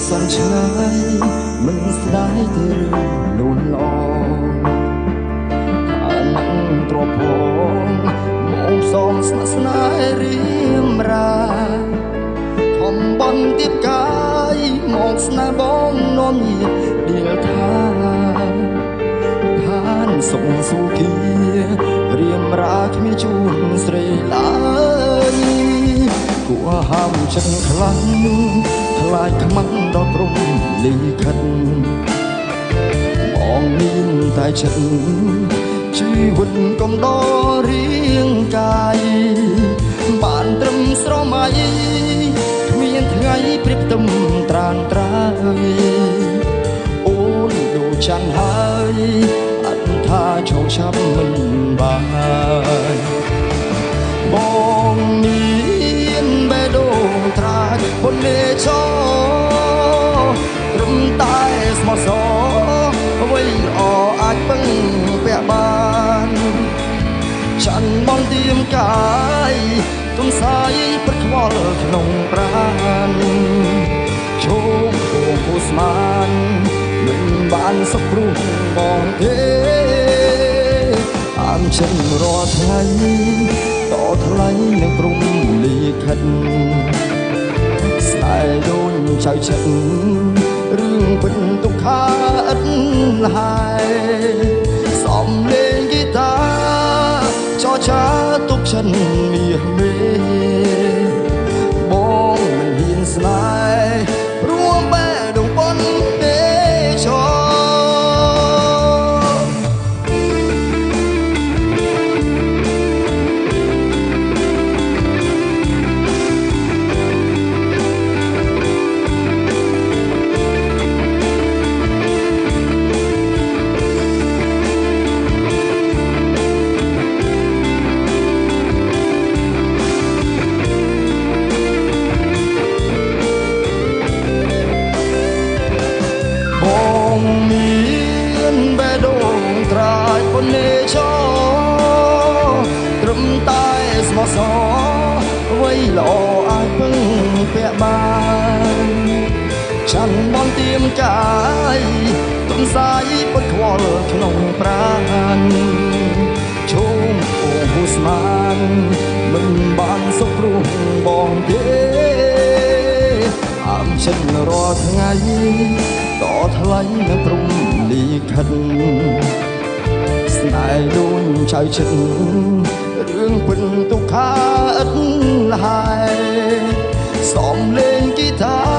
សន្យាមិនស្ដាយទេលូនឡងថានឹងទ្រពងមកសំស្នេហ៍ស្នេហ៍រៀមរាខំបន់ទៀបកាយមកស្នេហ៍បងនាំញាដៀលថាខានសុខសុគីរៀមរាគ្មានជួនស្រីឡើយគួរហាមចិត្តខ្លាំងខ្លាចខ្មាំងដល់ព្រំលីខិតបងមានតែចិត្តជីវិតកំដររៀងកាយបានត្រឹមស្រមៃគ្មានថ្ងៃព្រៀបផ្ទឹមត្រានត្រើយអូនដូចច័ន្ទហើយអត់ថាឈោងឆាប់មិនបានបងមានបេះដូងត្រាចប៉ុនលេឈរត្រឹមតែស្មោះសរអ្វីល្អអាចពឹងពាក់បានច័ន្ទបងទៀមកាយទុំសាយព្រឹកខ្វល់ក្នុងប្រាណជោគគូស្មានមិនបានសុខព្រោះបងទេអានចិនរាល់ថ្ងៃតថ្លៃនឹងព្រំលីខិតស្នេហ៍ដូចចៅចិត្តរឿងពិតទុក្ខាឥតលហើយសំលេងហ្គីតាចរចាទុកចិនមាសមេបងមិនហ៊ានស្នេហ៍ព្រោះបែដងប៉ុនទេចោមានបេះដូងត្រាចប៉ុនលេឈរត្រឹមតែស្មោះសរអ្វីល្អអាចពឹងពាក់បានច័ន្ទបងទៀមកាយទុំសាយពុតខ្វល់ក្នុងប្រាណជុំអូហូស្មានមិនបានសុខព្រោះបងទេអាមចិត្តរាល់ថ្ងៃតថ្លៃនឹងព្រំលីខិតស្នេហ៍ដូចចៅចិត្តរឿងពិតទុក្ខាឥតលហើយសំលេងហ្គីតា